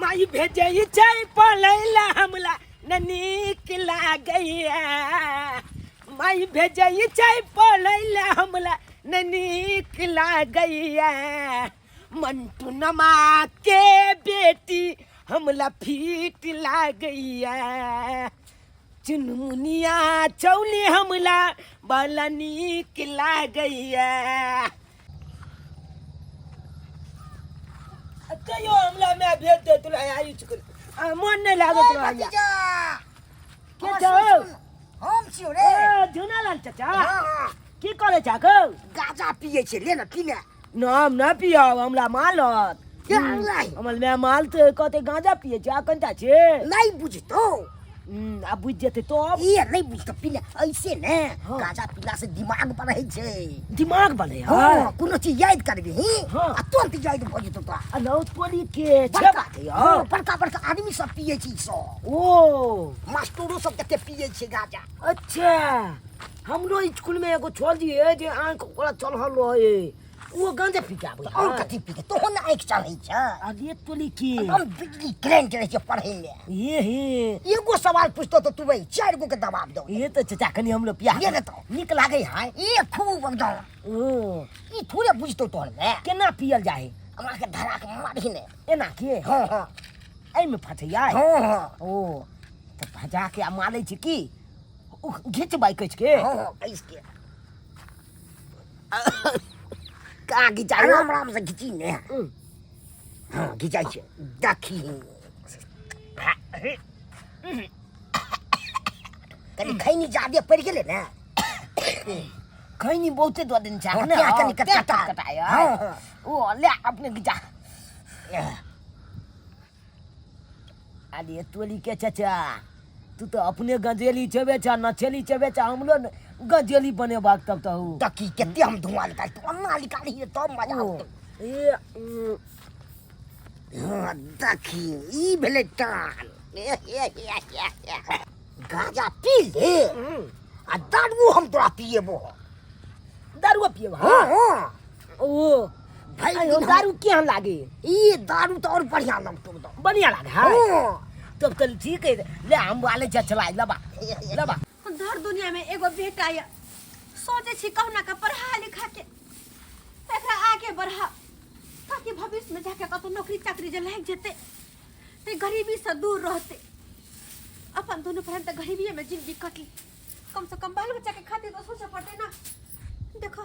माई भेजे चाय पलैला हमला न नीक लागैया माई भेजे चाय पलैला हमला न नीक लागैया मंटू नमा के बेटी हमला फीट लागैया चुनमुनिया चौली हमला बड़ा नीक लागैया कहियो हमला मैं भेज दे तुला आई चुकल मन नहीं लागत रहा के छौ हम छियो रे झुनालाल चाचा की करे छाको गाजा पिए छे ले न पीले नाम ना पिया हमला मालत क्या लाई हमल मैं माल तो कते गांजा पिए छा कंता छे नहीं बुझतो अब बुझ जेते तो ये नहीं बुझतो पीले ऐसे ने गाजा पीला से दिमाग पर रहे छे दिमाग बने हां कोनो चीज याद करबी हां आ तुरंत याद भ जेतो तो अनौत पोली के छबा के हां बड़का बड़का आदमी सब पिए छी सो ओ मास्टरो सब कते पिए छे गाजा अच्छा हमरो स्कूल में एगो छोड़ी है जे आंख ओकरा चलहल रहे वो गांजा पी के आबै और कथि पी के तो होना आंख चढ़ै छ अरे तोली की हम बिजली करंट रहे छे पढ़ै ले ये हे एगो सवाल पूछतो तो तू भाई चार गो के जवाब दो ये तो चाचा कनी हमलो पिया ये न तो निक लागे है ये खूब एकदम ओ ई थोड़े बुझतो तोर में केना पियल जाए हमरा के धरा के मारी ने एना के हां हां एई में फटैया हां हां ओ तो भजा के आ माले छी की घिच बाई कच के हां हां कैस के का घिचा राम राम से घिची ने हां घिचाई छे देखी कनी खैनी ज्यादा पड़ गेले ना खैनी बहुते दो दिन चाह ना कनी कटाया ओ ले अपने घिचा अरे तोली के चाचा तू तो अपने गंजेली चबे छा नचेली चबे छा हमलो गंजेली बने बाग तब तो तकी केते हम धुआं निकाल तू अन्ना निकाली तो मजा आतो ए हां देखी ई भेले टान गाजा पी ले आ दारू हम तोरा पिएबो दारू पिएबो हां हां ओ भाई दारू केहन लागे ई दारू तो और बढ़िया लगतो तो बढ़िया लागे हां तब तो ठीक है ले हम वाले चला लबा धर दुनिया में एगो बेटा या सोचे छी कहना का पढ़ा लिखा के एकरा आगे बढ़ा ताकि भविष्य में जाके कतो नौकरी चाकरी जे लाग जेते ते गरीबी से दूर रहते अपन दोनों बहन त गरीबी में जिंदगी कटली कम से कम बाल बच्चा के खातिर तो सोचे पड़ते ना देखो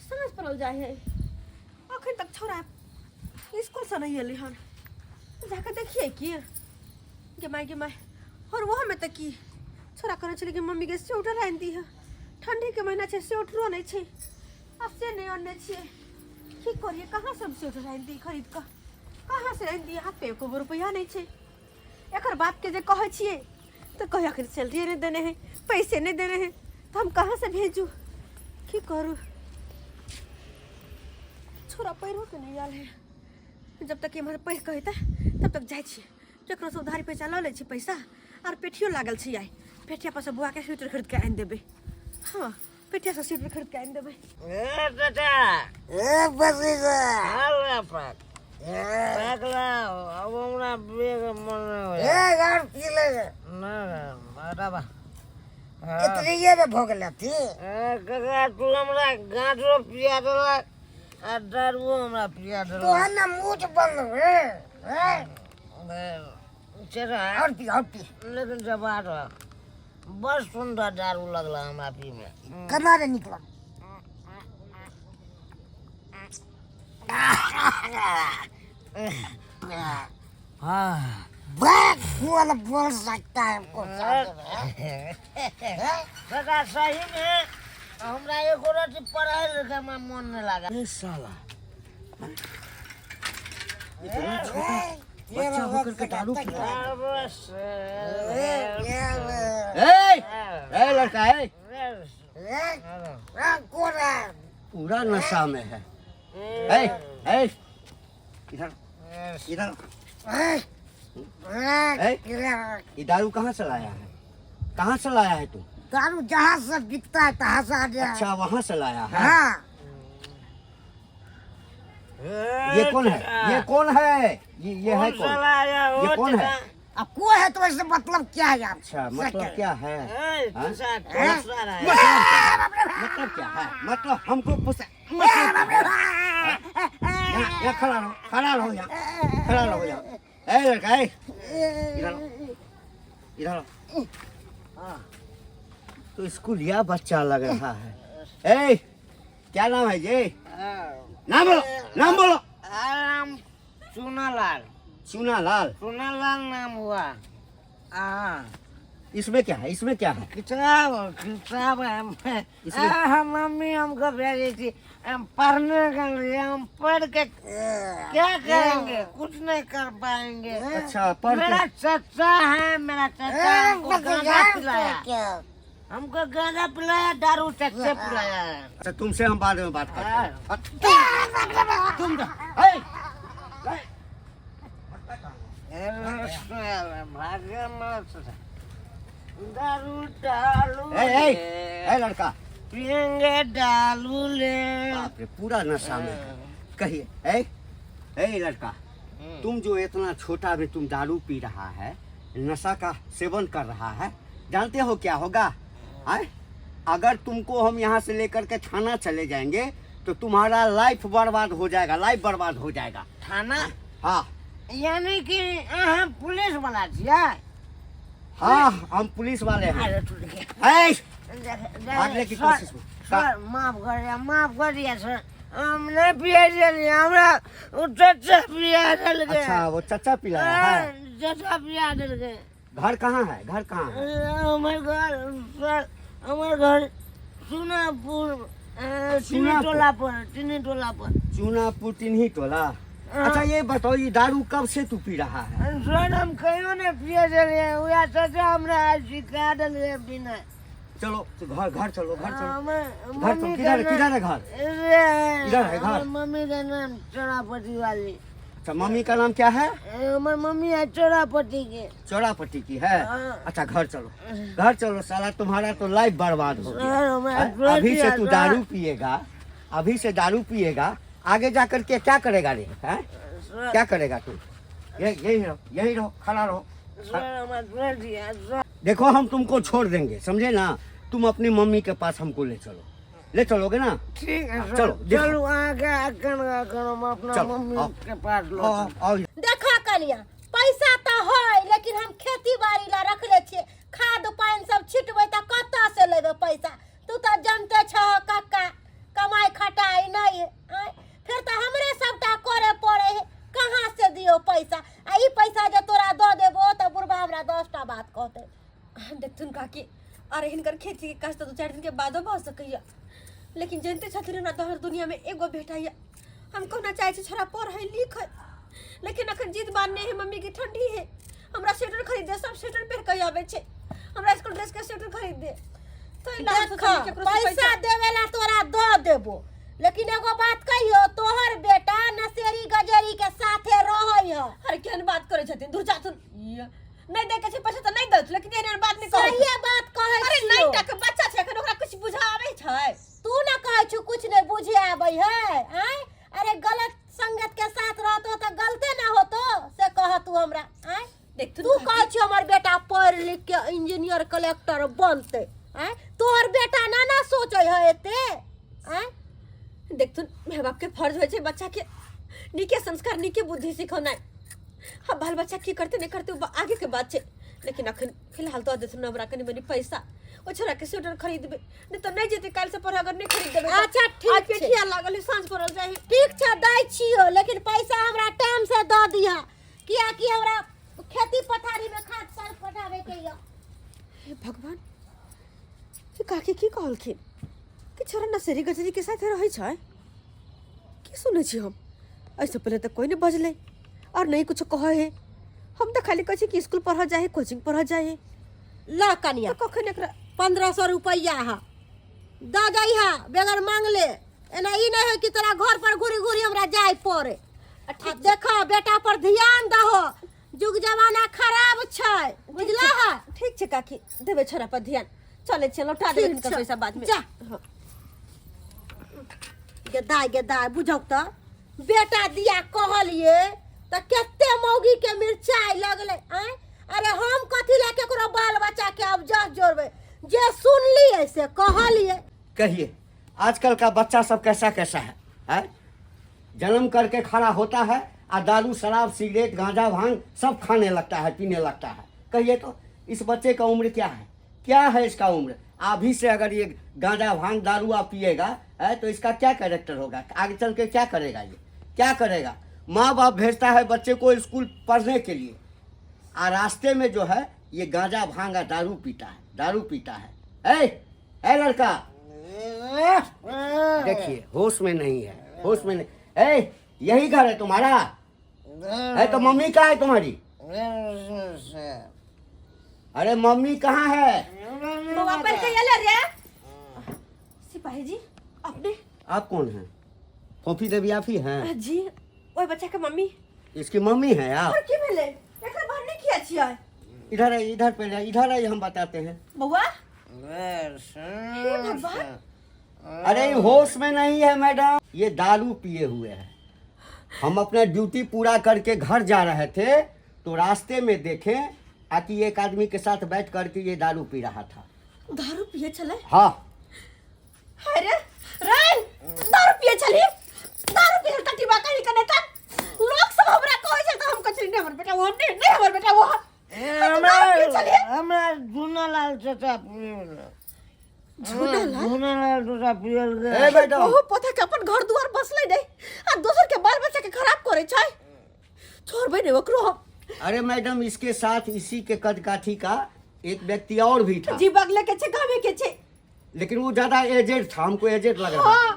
समझ पड़ल जाए है अखन तक छोरा स्कूल से नहीं एली हन जाके देखिए कि गे माय और वो में तक की छोरा करे चले कि मम्मी के स्वेटर आन दी है ठंडी के महीना छे स्वेटरो नहीं छे आ से नहीं आने छे की करिए कहां से स्वेटर आन दी खरीद का कहां से आन दी हाथ पे को रुपया नहीं छे एकर बात के जे कहे छिए तो कहे आखिर सैलरी नहीं देने हैं पैसे नहीं देने हैं तो हम कहां से भेजू की करू छोरा पैरो के नहीं आल है जब तक हमारे पैर कहता तब तक जाय छी केकरो से उधारी पैसा ल ले छी पैसा और पेठियो लागल छी आई पेठिया पर से बुआ के स्वेटर खरीद के आन देबे हां पेठिया से स्वेटर खरीद के आन देबे ए चाचा ए बसी जा हाल पाक पागला अब हमरा बेग मन ए गार पी ले ना बाबा इतनी ये में भोग लेती ए कका तू हमरा गांठो पिया देला आ दारू हमरा पिया देला तो है ना मुंह बंद है चेहरा और पी लेकिन जब आ रहा बस सुंदर दारू लगला हमरा पी में कना रे निकला हाँ बैग वाला बोल सकता है हमको कका सही में हमरा एगो रोटी पढ़ाई लिखे में मन नहीं लगा ए साला बच्चा होकर के दारू पीता ए लड़का है कौन है पूरा नशा में है ए इधर इधर ये दारू कहाँ से लाया है कहाँ से लाया है तू दारू जहाँ से बिकता है तहाँ से आ गया अच्छा वहाँ से लाया है हाँ ये कौन है? ये कौन है? ये है कौन? ये कौन है? अब को है तो इससे मतलब क्या है यार? अच्छा मतलब क्या है? हाँ? मतलब क्या है? मतलब हमको पूछा मतलब क्या है? यहाँ खड़ा रहो यहाँ, खड़ा रहो यहाँ। ए लड़का ए, इधर आओ। हाँ, तो स्कूलिया बच्चा लग रहा है। ए क्या नाम है ये? नाम बोलो, नाम बोलो। नाम चूनालाल। चूनालाल। चूनालाल नाम हुआ। हाँ इसमें क्या है? इसमें क्या है? किताब है। मम्मी हमको भेजी थी पढ़ने के लिए। हम पढ़ के क्या करेंगे? कुछ नहीं कर पाएंगे। अच्छा पढ़ मेरा के चाचा है, मेरा चाचा हमको गांजा पिलाया। हमको गांजा पिलाया, दारू चच्चे पिलाया है। अच्छा तुमसे हम बाद में बात करते हैं। तुम दारू डालू ए लड़का पियेंगे डालू ले। बाप रे पूरा नशा में है। कहिए ए लड़का तुम जो इतना छोटा में तुम दारू पी रहा है, नशा का सेवन कर रहा है, जानते हो क्या होगा? है अगर तुमको हम यहाँ से लेकर के थाना चले जाएंगे तो तुम्हारा लाइफ बर्बाद हो जाएगा, लाइफ बर्बाद हो जाएगा। थाना? हाँ यानी कि हम पुलिस वाला छियै? हाँ हम पुलिस वाले हैं। अरे टूट गया। भागने की कोशिश में। सर माफ कर दिया सर। हम नहीं पिए चलिए, हमरा वो चचा पिया डल गए। अच्छा वो चचा पिलाया है। चचा पिया डल गए। घर कहाँ है? घर कहाँ है? हमारे घर सर, हमारे घर सुनापुर चीनी टोला पर। चूनापुर टिन्ही टोला। अच्छा ये बताओ ये दारू कब से तू पी रहा है? सर हम कहीं नहीं पिए चलिए, वह चचा हमरा सिखा डल गए बिना। चलो तो घर चलो, घर चलो। घर मम्मी किधर है? किधर है घर? इधर है घर। मम्मी का नाम चौरापट्टी वाली। अच्छा मम्मी का नाम क्या है? हमारी मम्मी है चौरापट्टी के। चौरापट्टी की है। अच्छा घर चलो साला तुम्हारा तो लाइफ बर्बाद हो गया। अभी से तू दारू पिएगा, अभी से दारू पिएगा, आगे जाकर के क्या करेगा रे? हैं? क्या करेगा तू? यही रहो, खड़ा रहो। देखो हम तुमको छोड़ देंगे, समझे ना? तुम अपनी मम्मी के पास हमको ले चलोगे ना? ठीक है सर। चलो, देखो। चलो आगे करो, हम अपना चलो, मम्मी आओ। के पास लो। आओ। देखा कलिया पैसा तो है, लेकिन हम खेती बाड़ी ला रखले छिए। खाद पानी सब छिटबै त कत्ता से लेबे पैसा? तू तो जानते छ काका, कमाई खटाई नहीं है। फिर तो हमरे सबटा करे पड़े है, कहाँ से दियो पैसा? आ ई पैसा जे तोरा दो देबो तो बुढ़बा हमरा 10टा बात कहते। देखथुन काकी, अरे हिनकर खेती के काज तो 2-4 दिन के बादो भ सकैया, लेकिन जानते छथिन ना तोहर दुनिया में एगो बेटा है। हम कहना चाहे छी छोरा पढ़ै लिखै, लेकिन अखन जिद बांधने है मम्मी की ठंडी है। हमरा स्वेटर खरीद दे, सब स्वेटर पहन के आवे छे। हमरा स्कूल ड्रेस के स्वेटर खरीद दे। तो पैसा देवेला तोरा दो देबो, लेकिन एगो बात कहियो, तोहर बेटा नसेरी गजेरी के साथे रहै है। अरे केहन बात करे छथिन? दूर जाथुन। नहीं दे के छै पैसा त नहीं दत, लेकिन एहन बात नहीं कहै। सही बात कहै छी। अरे नहीं टा के बच्चा छै, एखन ओकरा कुछ बुझाबै छै। तू ना कहै छु कुछ नहीं बुझे आबै है? अरे गलत संगत के साथ रहतो त गलते ना होतो से कह तू हमरा। तू कहै छी हमर बेटा पढ़ लिख के इंजीनियर कलेक्टर बनते। तोहर बेटा ना सोचै है एते। देख तू माँ बाप के फर्ज हो बच्चा के नीके संस्कार नीके बुद्धि सिखौना। हाँ बाल बच्चा की करते नहीं करते आगे के बात है, लेकिन अखन फिलहाल तो दे हमरा कनी मनी पैसा ओ छोरा के स्वेटर खरीद देबे, नहीं तो नहीं जेते काल से पर अगर नहीं खरीद देबे। अच्छा ठीक है, पेटिया लागल है सांझ पड़ल जाए। ठीक छै दै छियो, लेकिन पैसा हमरा टाइम से द दिहा, किया कि हमरा खेती पथारी में खाद साल पटावे के य। हे भगवान, ये काकी की कहलखिन कि छोरा नसेरी गजरी के साथ रहै छै? की सुनै छी हम? ऐसे पहले तो कोई नहीं बजले और नहीं कुछ कहे है। हम तो खाली कहे कि स्कूल पढ़ा जाए, कोचिंग पढ़ा जाए। ला कनिया तो कखन एकरा 1500 रुपया हा द जाई हा बेगर मांगले। एना ई नहीं है कि तोरा घर पर घुरी घुरी हमरा जाय पड़े। देखो बेटा पर ध्यान दहो, जुग जमाना खराब छै, बुझला है? ठीक छै काकी, देबे छोरा पर ध्यान। चले चलो लौटा दे इनका पैसा बाद में। जा गेदाय बुझौ त बेटा दिया कहलिए तो केते मौगी के मिर्चाई लगले आय। अरे हम कथी ला केकरो बाल बच्चा के अब जस जोड़बे, जे सुनली ऐसे कहलिए। कहिए आजकल का बच्चा सब कैसा कैसा है? जन्म करके खड़ा होता है और दारू शराब सिगरेट गांजा भांग सब खाने लगता है, पीने लगता है। कहिए तो इस बच्चे का उम्र क्या है? क्या है इसका उम्र? अभी से अगर ये गांजा भांग दारू आप पिएगा तो इसका क्या कैरेक्टर होगा? आगे चल के क्या करेगा? ये क्या करेगा? माँ बाप भेजता है बच्चे को स्कूल पढ़ने के लिए और रास्ते में जो है ये गांजा भांग दारू पीता है। ए लड़का देखिए होश में नहीं है, होश में नहीं। यही घर है तुम्हारा? है तो मम्मी कहाँ है तुम्हारी? अरे मम्मी कहाँ है? बाबा पर के ये रे सिपाही जी अपने। आप कौन हैं? फोफी देवी आप ही हैं? जी ओए बच्चा के मम्मी। इसकी मम्मी है आप? और की भेले एकरा बाहर नहीं किया छिया। इधर है, इधर पे इधर है, हम बताते हैं। बउआ हे भगवान। अरे होश में नहीं है मैडम, ये दारू पिए हुए है। हम अपना ड्यूटी पूरा करके घर जा रहे थे तो रास्ते में देखे कि एक आदमी के साथ बैठ करके ये दारू पी रहा था। दारू पिए चले? हाँ। अरे रे दारू पिए चली? दारू पिए टट्टी बाका ही करने का लोग सब हमरा कोई से तो हम कचरी नहीं हमर बेटा वो नहीं हमर बेटा वो हमरा झूनालाल चाचा पियल। झूनालाल चाचा पियल ए बेटा ओ पता के अपन घर दुआर बसले नहीं आ दोसर के बाल बच्चा के खराब करे छै। छोड़बे नहीं ओकरो हम। अरे मैडम इसके साथ इसी के कद काठी का एक व्यक्ति और भी था। जी बगले के छे गावे के छे, लेकिन वो ज्यादा एजेड था, हमको एजेड लग रहा था।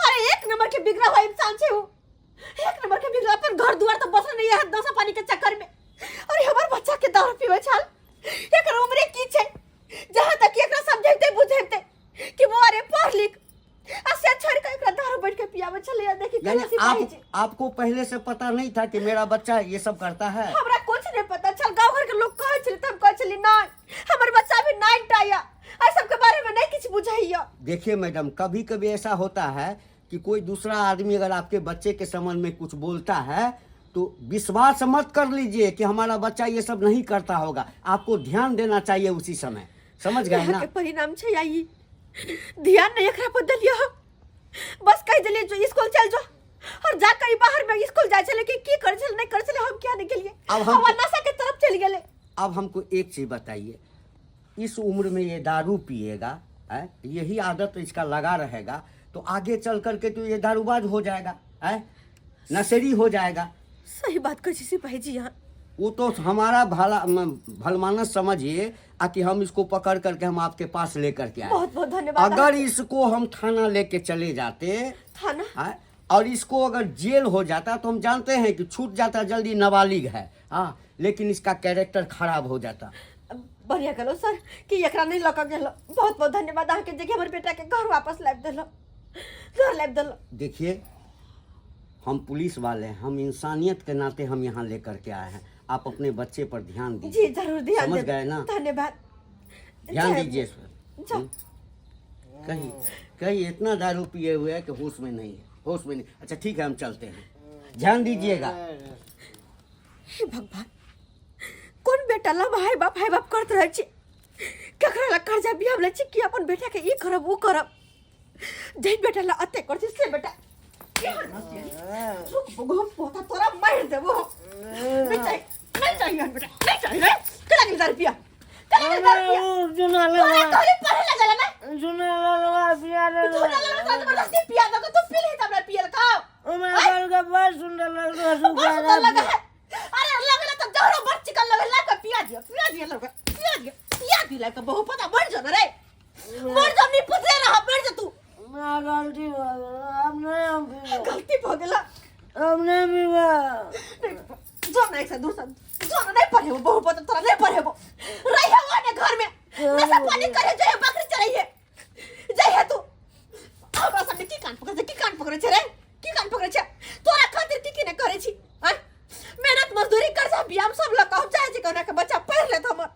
अरे एक नंबर के बिगड़ा हुआ इंसान छे वो। एक नंबर के बिगड़ा अपन घर दुआर तो बस नहीं है नशा पानी के चक्कर में। अरे हमर बच्चा के दारू पीवे छाल एकर उम्र की छे जहां तक एकरा समझैते बुझैते कि वो अरे पढ़ लिख से छोड़ के एकरा दारू बैठ के पियावे चले या देखि यानी आपको पहले से पता नहीं था कि मेरा बच्चा ये सब करता है? हमरा कुछ नहीं पता चल। गांव घर के लोग कहे छले तब कहे छले ना हमर बच्चा भी नाइट आया ऐ सब के बारे में नहीं कुछ बुझाइया। देखिए मैडम कभी कभी ऐसा होता है कि कोई दूसरा आदमी अगर आपके बच्चे के संबंध में कुछ बोलता है तो विश्वास मत कर लीजिए कि हमारा बच्चा ये सब नहीं करता होगा। आपको ध्यान देना चाहिए उसी समय, समझ गए ना? के परिणाम छै आई ध्यान नहीं एकरा पर दलिया हम बस कह दिले जो स्कूल चल जो और जा कहीं बाहर में स्कूल जाय चले कि की कर चल नहीं कर चले हम क्या नहीं लिए अब हम नशा के तरफ चल गेले। अब हमको एक चीज बताइए, इस उम्र में ये दारू पिएगा यही आदत इसका लगा रहेगा तो आगे चल करके तो ये दारूबाज हो जाएगा, नशेड़ी हो जाएगा। सही बात कही सिपाही जी यहाँ। वो तो हमारा भलमानस समझिए कि हम इसको पकड़ करके हम आपके पास लेकर के आए। बहुत बहुत धन्यवाद। अगर इसको हम थाना लेके चले जाते थाना और इसको अगर जेल हो जाता तो हम जानते हैं कि छूट जाता जल्दी, नाबालिग है लेकिन इसका कैरेक्टर खराब हो जाता। बढ़िया करो सर कि एकरा नहीं लक गेलो। बहुत बहुत धन्यवाद आके जगह हमर बेटा के घर वापस लाब देलो, घर लाब देलो। देखिए हम पुलिस वाले हैं, हम इंसानियत के नाते हम यहाँ लेकर के आए हैं। आप अपने बच्चे पर ध्यान दीजिए। जी जरूर ध्यान समझ गए ना? धन्यवाद। ध्यान दीजिए इस पर। कहीं इतना दारू पिए हुए है कि होश में नहीं है, होश में नहीं। अच्छा ठीक है हम चलते हैं, ध्यान दीजिएगा। हे भगवान कौन बेटा ला भाई बाप करत रहे छी ककरा ला कर्जा बियाह ले छी कि अपन बेटा के ई करब वो करब जै बेटा ला अते कर छी से बेटा रुक भगवान पोता तोरा मार देबो। नहीं चाहिए बेटा नहीं चाहिए रे कला के रुपया झूनालाल पढ़े लगल ना झूनालाल पिया रे जबरदस्ती पिया दो तो पी ले हमरा पियल खाओ हमरा घर का बड़ सुंदर लग रहा बहुत सुंदर लगा है। अरे लगला तो जहरो बड़ चिकन लगला का पिया दियो पिया दिला का बहु पता बढ़ जा रे बढ़ जा नहीं पुछे रहा बढ़ जा तू। मैं गलती हो गई अब नहीं हम पीबो। गलती हो गेला अब नहीं पीबो। जो ना एक से दूसरा जो ना नहीं पढ़े बहु पता तोरा नहीं पढ़े वो रही है वाने घर में नशा पानी करे जाए बकरी चढ़ाइए जाए तू हमरा सब की कान पकड़े छे रे की कान पकड़े छे तोरा खातिर की ने करे छी मेहनत मजदूरी कर जा बियाम सब लोग कहम चाहे छी कोना के बच्चा पढ़ ले हमर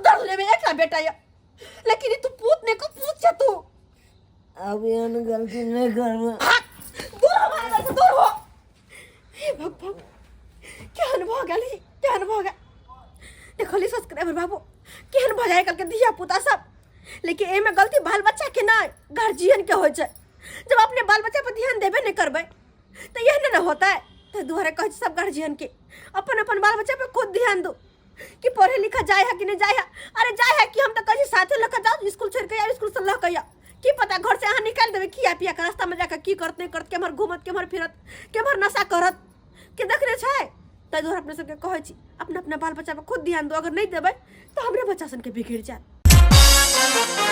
दर्द ले में एकला बेटा या लेकिन तू पूत ने को पूछ छ तू अब ये गलती नहीं करबो। दूर हो हमारे से दूर हो देखली सब्सक्राइबर बाबू केहन भ जाए कल के धिया पुता सब। लेकिन एमे गलती बाल बच्चा के ना गार्जियन के होय छै। जब अपने बाल बच्चा पर ध्यान देबे नहीं करबै तो यह ना होता है। तो दोबारा कहे सब गार्जियन के अपन अपन बाल बच्चा पे खुद ध्यान दो कि पढ़े लिखा जाए है कि नहीं जाए है। अरे जाए है कि हम तो कहीं साथे लेकर जाओ स्कूल छोड़ के या स्कूल से लह या की पता घर से अहाँ निकाल देवे खिया पिया के रास्ता में जाकर की करत नहीं करत केमहर घूमत केमहर फिरत केमहर नशा करत के देखने छै। ताहि दुआरे अपने सबके कहै छी अपना अपना बाल बच्चा पर खुद ध्यान दो। अगर नहीं देबै तो हमरे बच्चा सन के बिगड़ जाए।